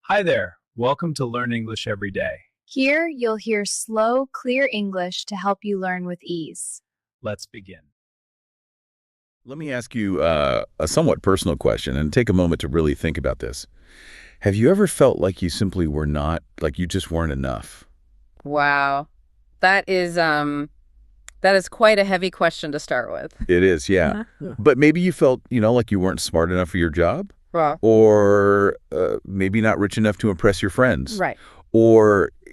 Hi there. Welcome to Learn English Every Day. Here, you'll hear slow, clear English to help you learn with ease. Let's begin. Let me ask you a somewhat personal question and take a moment to really think about this. Have you ever felt like you simply were not, like you just weren't enough? Wow. That is quite a heavy question to start with. It is, yeah. Yeah. But maybe you felt, like you weren't smart enough for your job, Well, or maybe not rich enough to impress your friends. right.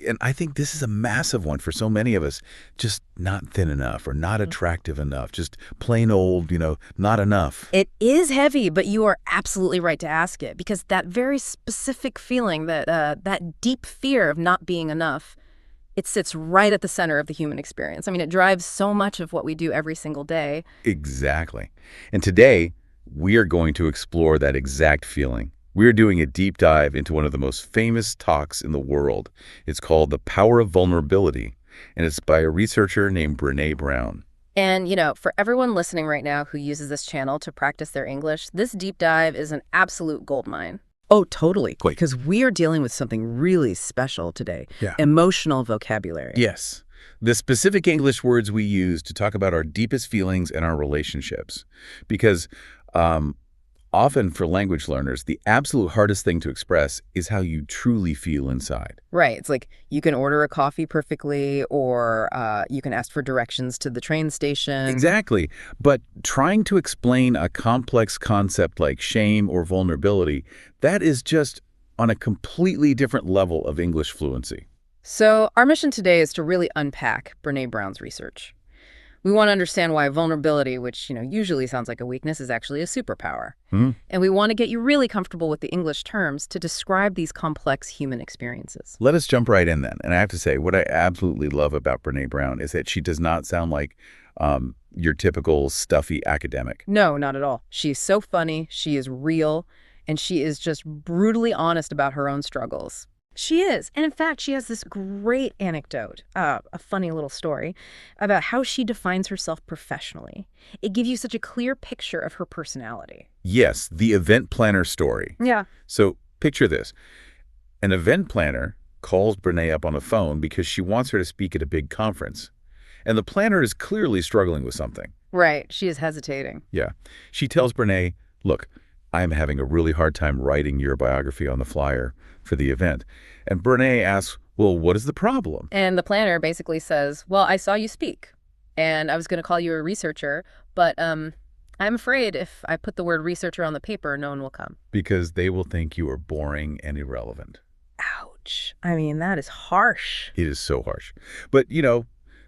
And I think this is a massive one for so many of us, just not thin enough or not attractive enough, just plain old, not enough. It is heavy, but you are absolutely right to ask it because that very specific feeling, that deep fear of not being enough, it sits right at the center of the human experience. I mean, it drives so much of what we do every single day. Exactly. And today, we are going to explore that exact feeling. We are doing a deep dive into one of the most famous talks in the world. It's called The Power of Vulnerability, and it's by a researcher named Brené Brown. And, for everyone listening right now who uses this channel to practice their English, this deep dive is an absolute goldmine. Oh, totally. Great. Because we are dealing with something really special today. Yeah. Emotional vocabulary. Yes. The specific English words we use to talk about our deepest feelings and our relationships. Because often for language learners, the absolute hardest thing to express is how you truly feel inside. Right. It's like you can order a coffee perfectly, or you can ask for directions to the train station. Exactly. But trying to explain a complex concept like shame or vulnerability, that is just on a completely different level of English fluency. So our mission today is to really unpack Brené Brown's research. We want to understand why vulnerability, which usually sounds like a weakness, is actually a superpower. And we want to get you really comfortable with the English terms to describe these complex human experiences. Let us jump right in then. And I have to say, what I absolutely love about Brené Brown is that she does not sound like your typical stuffy academic. No, not at all. She's so funny, she is real, and she is just brutally honest about her own struggles. She is. And in fact, she has this great anecdote, a funny little story, about how she defines herself professionally. It gives you such a clear picture of her personality. Yes, the event planner story. Yeah. So picture this. An event planner calls Brené up on the phone because she wants her to speak at a big conference. And the planner is clearly struggling with something. Right. She is hesitating. Yeah. She tells Brené, look, I'm having a really hard time writing your biography on the flyer for the event. And Brené asks, well, what is the problem? And the planner basically says, well, I saw you speak, and I was going to call you a researcher, but I'm afraid if I put the word researcher on the paper, no one will come. Because they will think you are boring and irrelevant. Ouch. I mean, that is harsh. It is so harsh. But,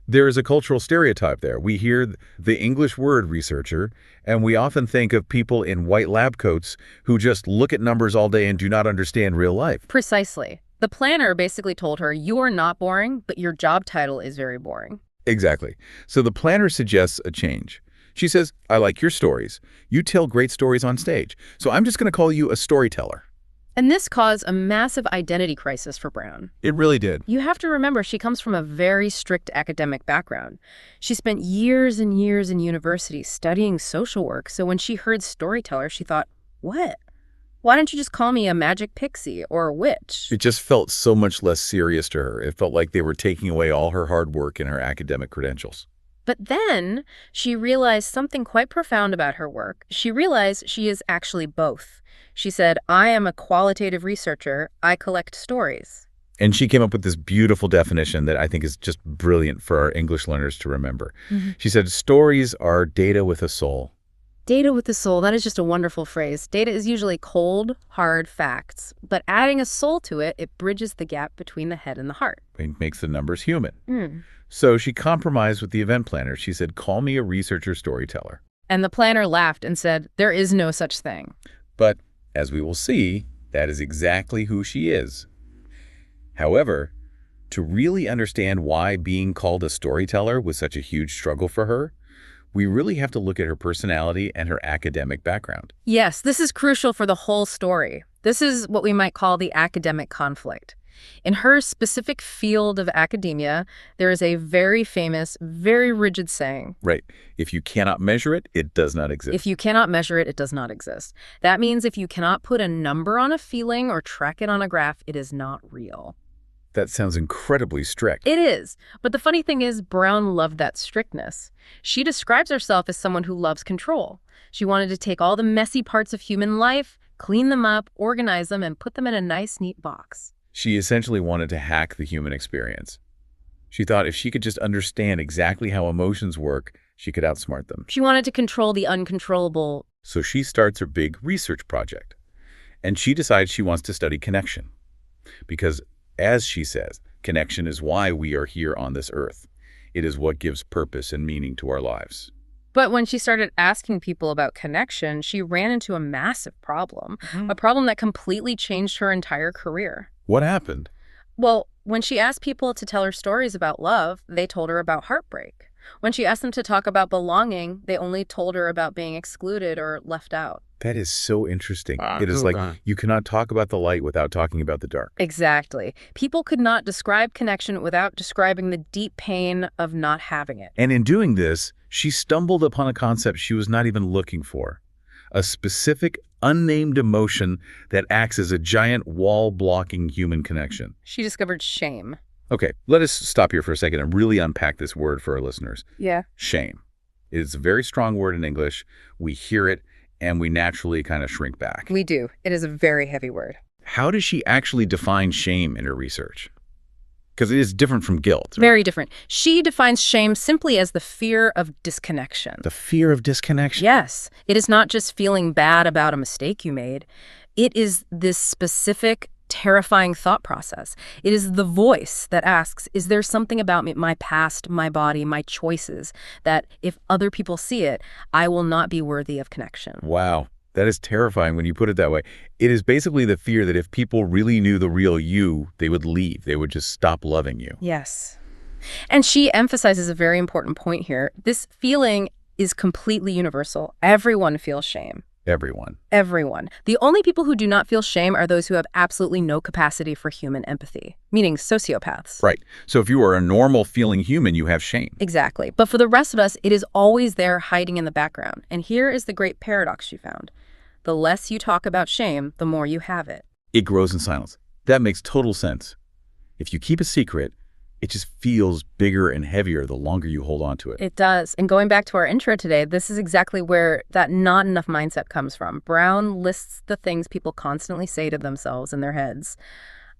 there is a cultural stereotype there. We hear the English word researcher, and we often think of people in white lab coats who just look at numbers all day and do not understand real life. Precisely. The planner basically told her, you are not boring, but your job title is very boring. Exactly. So the planner suggests a change. She says, I like your stories. You tell great stories on stage. So I'm just going to call you a storyteller. And this caused a massive identity crisis for Brown. It really did. You have to remember, she comes from a very strict academic background. She spent years and years in university studying social work, so when she heard storyteller, she thought, what? Why don't you just call me a magic pixie or a witch? It just felt so much less serious to her. It felt like they were taking away all her hard work and her academic credentials. But then she realized something quite profound about her work. She realized she is actually both. She said, I am a qualitative researcher. I collect stories. And she came up with this beautiful definition that I think is just brilliant for our English learners to remember. She said, stories are data with a soul. Data with a soul, that is just a wonderful phrase. Data is usually cold, hard facts, but adding a soul to it, it bridges the gap between the head and the heart. It makes the numbers human. So she compromised with the event planner. She said, call me a researcher storyteller. And the planner laughed and said, there is no such thing. But as we will see, that is exactly who she is. However, to really understand why being called a storyteller was such a huge struggle for her, we really have to look at her personality and her academic background. Yes, this is crucial for the whole story. This is what we might call the academic conflict. In her specific field of academia, there is a very famous, very rigid saying. Right. If you cannot measure it, it does not exist. If you cannot measure it, it does not exist. That means if you cannot put a number on a feeling or track it on a graph, it is not real. That sounds incredibly strict. It is. But the funny thing is, Brown loved that strictness. She describes herself as someone who loves control. She wanted to take all the messy parts of human life, clean them up, organize them, and put them in a nice, neat box. She essentially wanted to hack the human experience. She thought if she could just understand exactly how emotions work, she could outsmart them. She wanted to control the uncontrollable. So she starts her big research project. And she decides she wants to study connection. Because, as she says, connection is why we are here on this earth. It is what gives purpose and meaning to our lives. But when she started asking people about connection, she ran into a massive problem, a problem that completely changed her entire career. What happened? Well, when she asked people to tell her stories about love, they told her about heartbreak. When she asked them to talk about belonging, they only told her about being excluded or left out. That is so interesting. It is like you cannot talk about the light without talking about the dark. Exactly. People could not describe connection without describing the deep pain of not having it. And in doing this, she stumbled upon a concept she was not even looking for. A specific, unnamed emotion that acts as a giant wall blocking human connection. She discovered shame. Okay, let us stop here for a second and really unpack this word for our listeners. Yeah. Shame. It is a very strong word in English. We hear it, and we naturally kind of shrink back. We do. It is a very heavy word. How does she actually define shame in her research? Because it is different from guilt. Very different. She defines shame simply as the fear of disconnection. The fear of disconnection? Yes. It is not just feeling bad about a mistake you made. It is this specific, terrifying thought process. It is the voice that asks, is there something about me, my past, my body, my choices, that if other people see it, I will not be worthy of connection? Wow. That is terrifying when you put it that way. It is basically the fear that if people really knew the real you, they would leave. They would just stop loving you. Yes. And she emphasizes a very important point here. This feeling is completely universal. Everyone feels shame. Everyone. Everyone. The only people who do not feel shame are those who have absolutely no capacity for human empathy, meaning sociopaths. Right. So if you are a normal feeling human, you have shame. Exactly. But for the rest of us, it is always there hiding in the background. And here is the great paradox she found. The less you talk about shame, the more you have it. It grows in silence. That makes total sense. If you keep a secret, it just feels bigger and heavier the longer you hold on to it. It does. And going back to our intro today, this is exactly where that not enough mindset comes from. Brown lists the things people constantly say to themselves in their heads.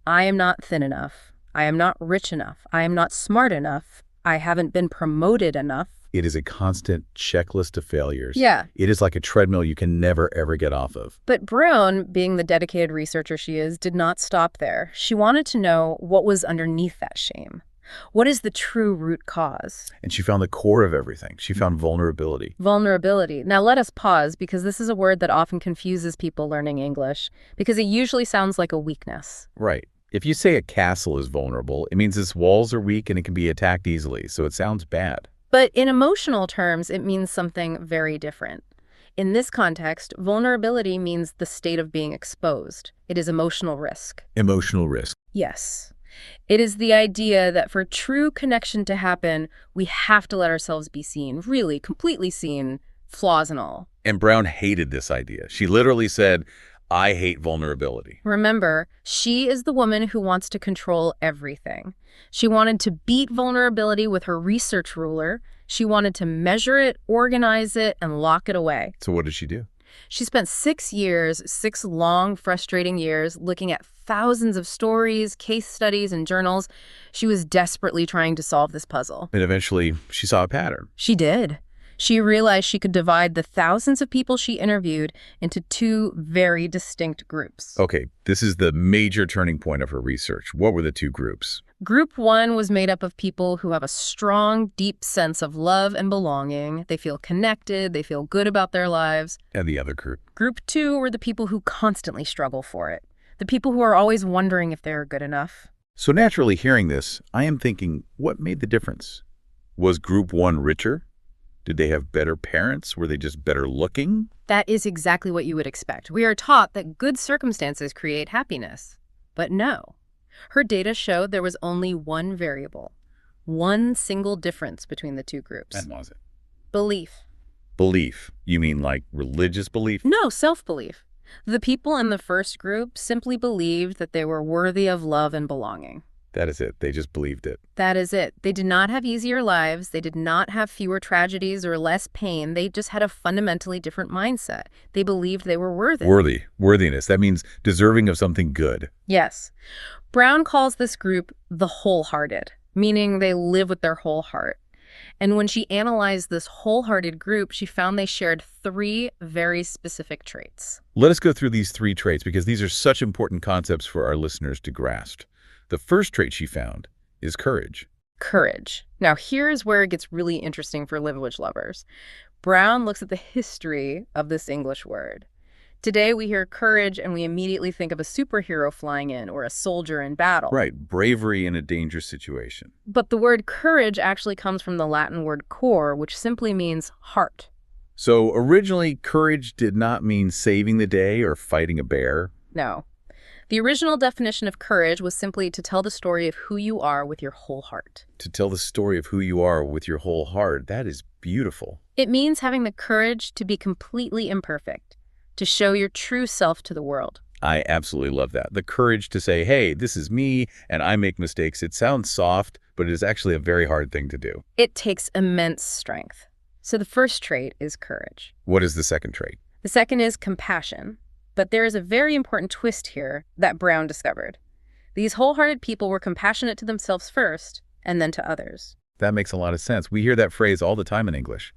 I am not thin enough. I am not rich enough. I am not smart enough. I haven't been promoted enough. It is a constant checklist of failures. Yeah. It is like a treadmill you can never, ever get off of. But Brown, being the dedicated researcher she is, did not stop there. She wanted to know what was underneath that shame. What is the true root cause? And she found the core of everything. She found vulnerability. Vulnerability. Now let us pause, because this is a word that often confuses people learning English, because it usually sounds like a weakness. Right. If you say a castle is vulnerable, it means its walls are weak and it can be attacked easily, so it sounds bad. But in emotional terms, it means something very different. In this context, vulnerability means the state of being exposed. It is emotional risk. Emotional risk. Yes. It is the idea that for true connection to happen, we have to let ourselves be seen, really, completely seen, flaws and all. And Brown hated this idea. She literally said, I hate vulnerability. Remember, she is the woman who wants to control everything. She wanted to beat vulnerability with her research ruler. She wanted to measure it, organize it, and lock it away. So what did she do? She spent 6 years, 6 long, frustrating years, looking at thousands of stories, case studies, and journals. She was desperately trying to solve this puzzle. And eventually, she saw a pattern. She did. She realized she could divide the thousands of people she interviewed into 2 very distinct groups. Okay, this is the major turning point of her research. What were the 2 groups? Group 1 was made up of people who have a strong, deep sense of love and belonging. They feel connected. They feel good about their lives. And the other group? Group 2 were the people who constantly struggle for it. The people who are always wondering if they are good enough. So naturally hearing this, I am thinking, what made the difference? Was group 1 richer? Did they have better parents? Were they just better looking? That is exactly what you would expect. We are taught that good circumstances create happiness. But no. Her data showed there was only one variable, one single difference between the two groups. And was it? Belief. Belief. You mean like religious belief? No, self-belief. The people in the first group simply believed that they were worthy of love and belonging. That is it. They just believed it. That is it. They did not have easier lives. They did not have fewer tragedies or less pain. They just had a fundamentally different mindset. They believed they were worthy. Worthiness. That means deserving of something good. Yes. Brown calls this group the wholehearted, meaning they live with their whole heart. And when she analyzed this wholehearted group, she found they shared 3 very specific traits. Let us go through these 3 traits because these are such important concepts for our listeners to grasp. The first trait she found is courage. Courage. Now, here's where it gets really interesting for language lovers. Brown looks at the history of this English word. Today, we hear courage and we immediately think of a superhero flying in or a soldier in battle. Right, bravery in a dangerous situation. But the word courage actually comes from the Latin word cor, which simply means heart. So originally, courage did not mean saving the day or fighting a bear. No. The original definition of courage was simply to tell the story of who you are with your whole heart. To tell the story of who you are with your whole heart, that is beautiful. It means having the courage to be completely imperfect, to show your true self to the world. I absolutely love that. The courage to say, hey, this is me and I make mistakes. It sounds soft, but it is actually a very hard thing to do. It takes immense strength. So the first trait is courage. What is the second trait? The second is compassion. But there is a very important twist here that Brown discovered. These wholehearted people were compassionate to themselves first and then to others. That makes a lot of sense. We hear that phrase all the time in English.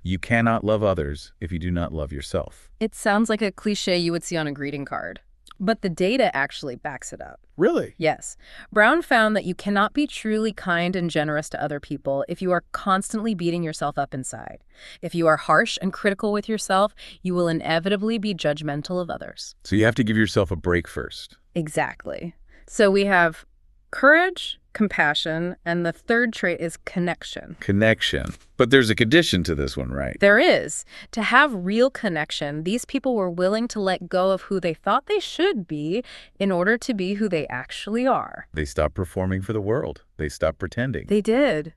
You cannot love others if you do not love yourself. It sounds like a cliche you would see on a greeting card. But the data actually backs it up. Really? Yes. Brown found that you cannot be truly kind and generous to other people if you are constantly beating yourself up inside. If you are harsh and critical with yourself, you will inevitably be judgmental of others. So you have to give yourself a break first. Exactly. So we have courage, compassion, and the third trait is connection. Connection. But there's a condition to this one, right? There is. To have real connection, these people were willing to let go of who they thought they should be in order to be who they actually are. They stopped performing for the world. They stopped pretending. They did.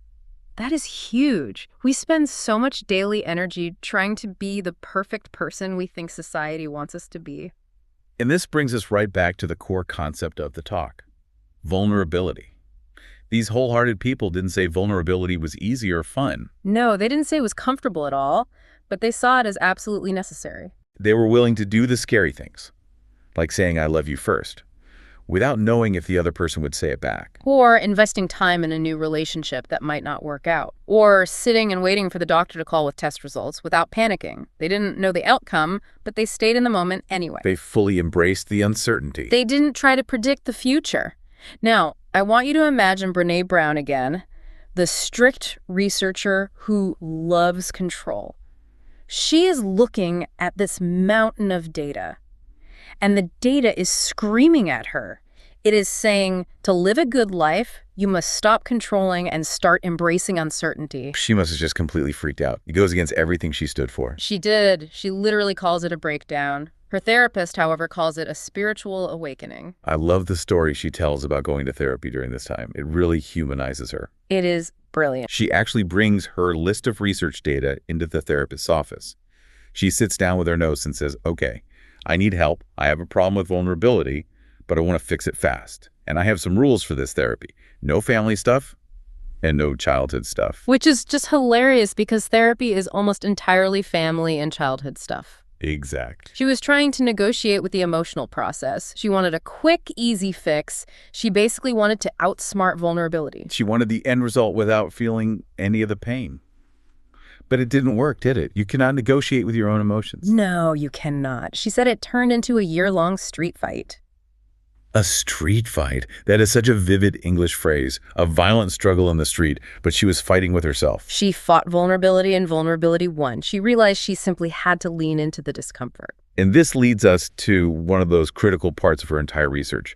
That is huge. We spend so much daily energy trying to be the perfect person we think society wants us to be. And this brings us right back to the core concept of the talk. Vulnerability. These wholehearted people didn't say vulnerability was easy or fun. No, they didn't say it was comfortable at all, but they saw it as absolutely necessary. They were willing to do the scary things, like saying I love you first, without knowing if the other person would say it back. Or investing time in a new relationship that might not work out. Or sitting and waiting for the doctor to call with test results without panicking. They didn't know the outcome, but they stayed in the moment anyway. They fully embraced the uncertainty. They didn't try to predict the future. Now, I want you to imagine Brené Brown again, the strict researcher who loves control. She is looking at this mountain of data, and the data is screaming at her. It is saying, to live a good life, you must stop controlling and start embracing uncertainty. She must have just completely freaked out. It goes against everything she stood for. She did. She literally calls it a breakdown. Her therapist, however, calls it a spiritual awakening. I love the story she tells about going to therapy during this time. It really humanizes her. It is brilliant. She actually brings her list of research data into the therapist's office. She sits down with her notes and says, okay, I need help. I have a problem with vulnerability, but I want to fix it fast. And I have some rules for this therapy. No family stuff and no childhood stuff. Which is just hilarious because therapy is almost entirely family and childhood stuff. Exact. She was trying to negotiate with the emotional process. She wanted a quick, easy fix. She basically wanted to outsmart vulnerability. She wanted the end result without feeling any of the pain. But it didn't work, did it? You cannot negotiate with your own emotions. No, you cannot. She said it turned into a year-long street fight. A street fight. That is such a vivid English phrase. A violent struggle in the street, but she was fighting with herself. She fought vulnerability and vulnerability won. She realized she simply had to lean into the discomfort. And this leads us to one of those critical parts of her entire research.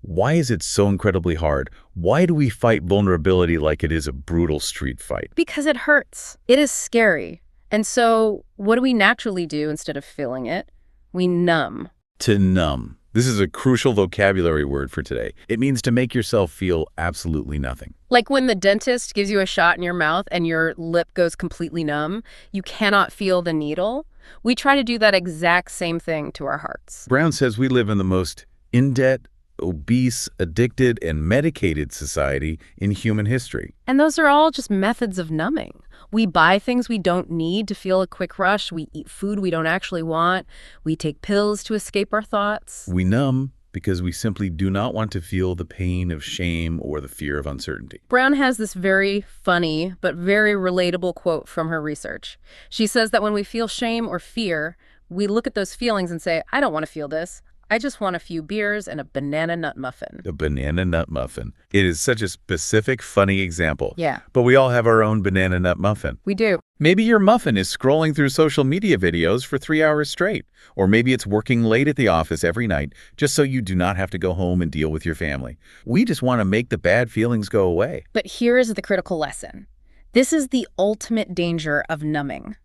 Why is it so incredibly hard? Why do we fight vulnerability like it is a brutal street fight? Because it hurts. It is scary. And so what do we naturally do instead of feeling it? We numb. To numb. This is a crucial vocabulary word for today. It means to make yourself feel absolutely nothing. Like when the dentist gives you a shot in your mouth and your lip goes completely numb, you cannot feel the needle. We try to do that exact same thing to our hearts. Brown says we live in the most in-debt, obese, addicted, and medicated society in human history. And those are all just methods of numbing. We buy things we don't need to feel a quick rush. We eat food we don't actually want. We take pills to escape our thoughts. We numb because we simply do not want to feel the pain of shame or the fear of uncertainty. Brown has this very funny but very relatable quote from her research. She says that when we feel shame or fear, we look at those feelings and say, I don't want to feel this. I just want a few beers and a banana nut muffin. A banana nut muffin. It is such a specific, funny example. Yeah. But we all have our own banana nut muffin. We do. Maybe your muffin is scrolling through social media videos for 3 hours straight. Or maybe it's working late at the office every night just so you do not have to go home and deal with your family. We just want to make the bad feelings go away. But here is the critical lesson. This is the ultimate danger of numbing.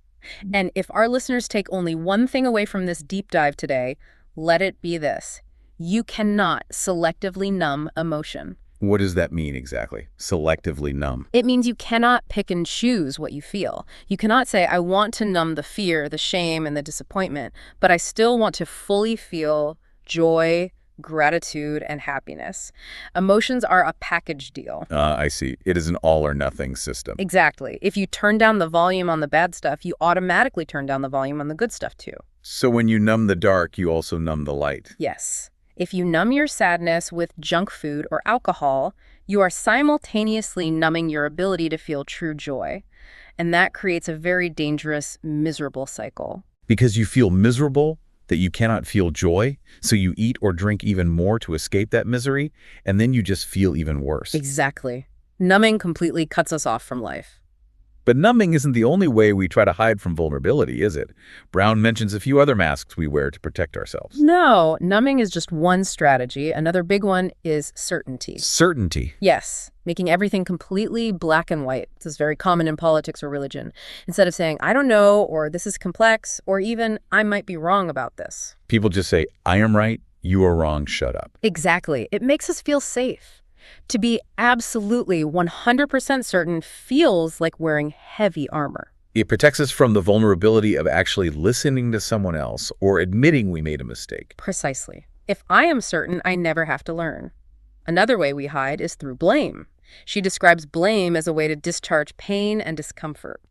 And if our listeners take only one thing away from this deep dive today, let it be this. You cannot selectively numb emotion. What does that mean exactly? Selectively numb. It means you cannot pick and choose what you feel. You cannot say, I want to numb the fear, the shame, and the disappointment, but I still want to fully feel joy, gratitude, and happiness. Emotions are a package deal. I see. It is an all-or-nothing system. Exactly. If you turn down the volume on the bad stuff, you automatically turn down the volume on the good stuff too. So when you numb the dark, you also numb the light. Yes. If you numb your sadness with junk food or alcohol, you are simultaneously numbing your ability to feel true joy. And that creates a very dangerous, miserable cycle. Because you feel miserable, that you cannot feel joy, so you eat or drink even more to escape that misery, and then you just feel even worse. Exactly. Numbing completely cuts us off from life. But numbing isn't the only way we try to hide from vulnerability, is it? Brown mentions a few other masks we wear to protect ourselves. No, numbing is just one strategy. Another big one is certainty. Certainty. Yes, making everything completely black and white. This is very common in politics or religion. Instead of saying, I don't know, or this is complex, or even, I might be wrong about this. People just say, I am right, you are wrong, shut up. Exactly. It makes us feel safe. To be absolutely 100% certain feels like wearing heavy armor. It protects us from the vulnerability of actually listening to someone else or admitting we made a mistake. Precisely. If I am certain, I never have to learn. Another way we hide is through blame. She describes blame as a way to discharge pain and discomfort.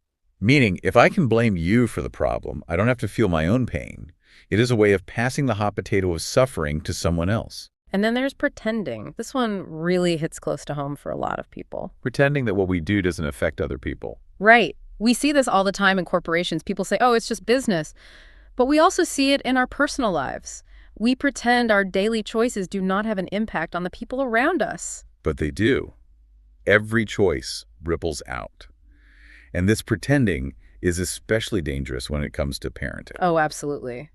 Meaning, if I can blame you for the problem, I don't have to feel my own pain. It is a way of passing the hot potato of suffering to someone else. And then there's pretending. This one really hits close to home for a lot of people. Pretending that what we do doesn't affect other people. Right. We see this all the time in corporations. People say, oh, it's just business. But we also see it in our personal lives. We pretend our daily choices do not have an impact on the people around us. But they do. Every choice ripples out. And this pretending is especially dangerous when it comes to parenting. Oh, absolutely.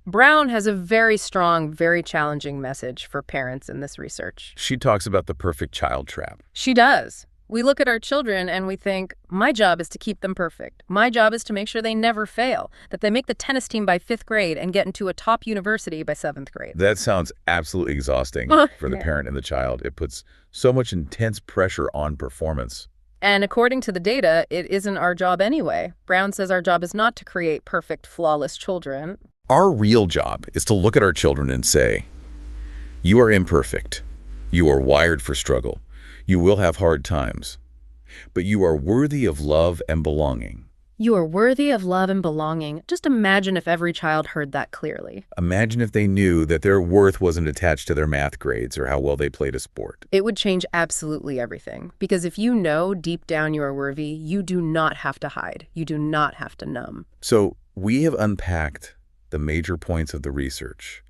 Brown has a very strong, very challenging message for parents in this research. She talks about the perfect child trap. She does. We look at our children and we think, my job is to keep them perfect. My job is to make sure they never fail, that they make the tennis team by 5th grade and get into a top university by 7th grade. That sounds absolutely exhausting for the parent and the child. It puts so much intense pressure on performance. And according to the data, it isn't our job anyway. Brown says our job is not to create perfect, flawless children. Our real job is to look at our children and say, you are imperfect. You are wired for struggle. You will have hard times. But you are worthy of love and belonging. You are worthy of love and belonging. Just imagine if every child heard that clearly. Imagine if they knew that their worth wasn't attached to their math grades or how well they played a sport. It would change absolutely everything. Because if you know deep down you are worthy, you do not have to hide. You do not have to numb. So we have unpacked the major points of the research.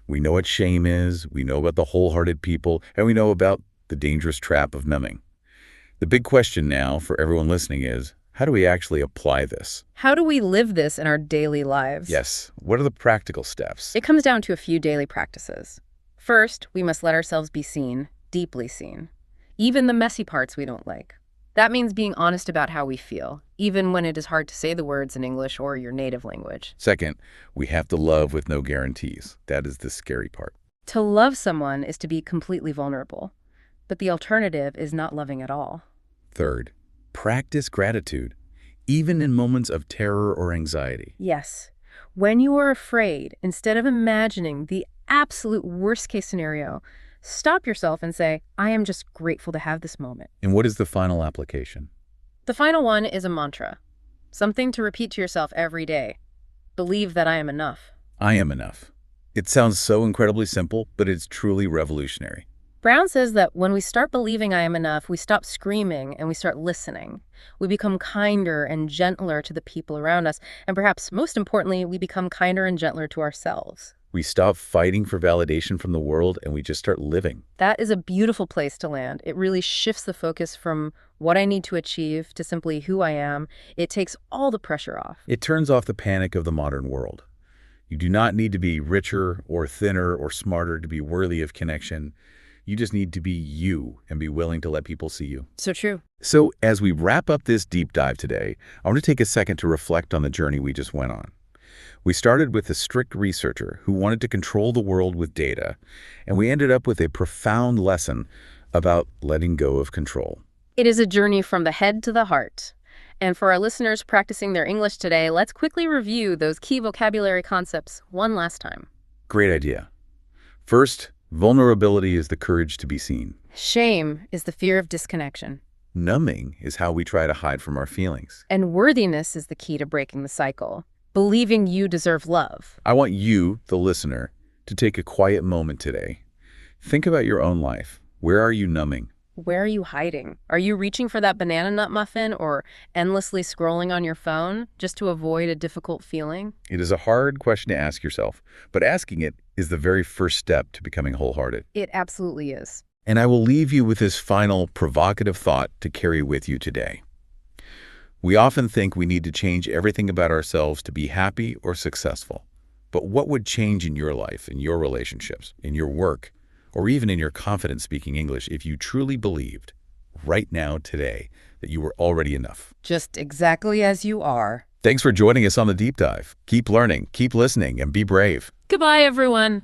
We know what shame is, we know about the wholehearted people, and we know about the dangerous trap of numbing. The big question now for everyone listening is, how do we actually apply this? How do we live this in our daily lives? Yes. What are the practical steps? It comes down to a few daily practices. First, we must let ourselves be seen, deeply seen. Even the messy parts we don't like. That means being honest about how we feel, even when it is hard to say the words in English or your native language. Second, we have to love with no guarantees. That is the scary part. To love someone is to be completely vulnerable, but the alternative is not loving at all. Third, practice gratitude, even in moments of terror or anxiety. Yes. When you are afraid, instead of imagining the absolute worst-case scenario, stop yourself and say, I am just grateful to have this moment. And what is the final application? The final one is a mantra, something to repeat to yourself every day. Believe that I am enough. I am enough. It sounds so incredibly simple, but it's truly revolutionary. Brown says that when we start believing I am enough, we stop screaming and we start listening. We become kinder and gentler to the people around us, and perhaps most importantly, we become kinder and gentler to ourselves. We stop fighting for validation from the world and we just start living. That is a beautiful place to land. It really shifts the focus from what I need to achieve to simply who I am. It takes all the pressure off. It turns off the panic of the modern world. You do not need to be richer or thinner or smarter to be worthy of connection. You just need to be you and be willing to let people see you. So true. So as we wrap up this deep dive today, I want to take a second to reflect on the journey we just went on. We started with a strict researcher who wanted to control the world with data, and we ended up with a profound lesson about letting go of control. It is a journey from the head to the heart. And for our listeners practicing their English today, let's quickly review those key vocabulary concepts one last time. Great idea. First, vulnerability is the courage to be seen. Shame is the fear of disconnection. Numbing is how we try to hide from our feelings. And worthiness is the key to breaking the cycle. Believing you deserve love. I want you, the listener, to take a quiet moment today. Think about your own life. Where are you numbing? Where are you hiding? Are you reaching for that banana nut muffin or endlessly scrolling on your phone just to avoid a difficult feeling? It is a hard question to ask yourself, but asking it is the very first step to becoming wholehearted. It absolutely is. And I will leave you with this final provocative thought to carry with you today. We often think we need to change everything about ourselves to be happy or successful. But what would change in your life, in your relationships, in your work, or even in your confidence speaking English if you truly believed, right now, today, that you were already enough? Just exactly as you are. Thanks for joining us on the Deep Dive. Keep learning, keep listening, and be brave. Goodbye, everyone.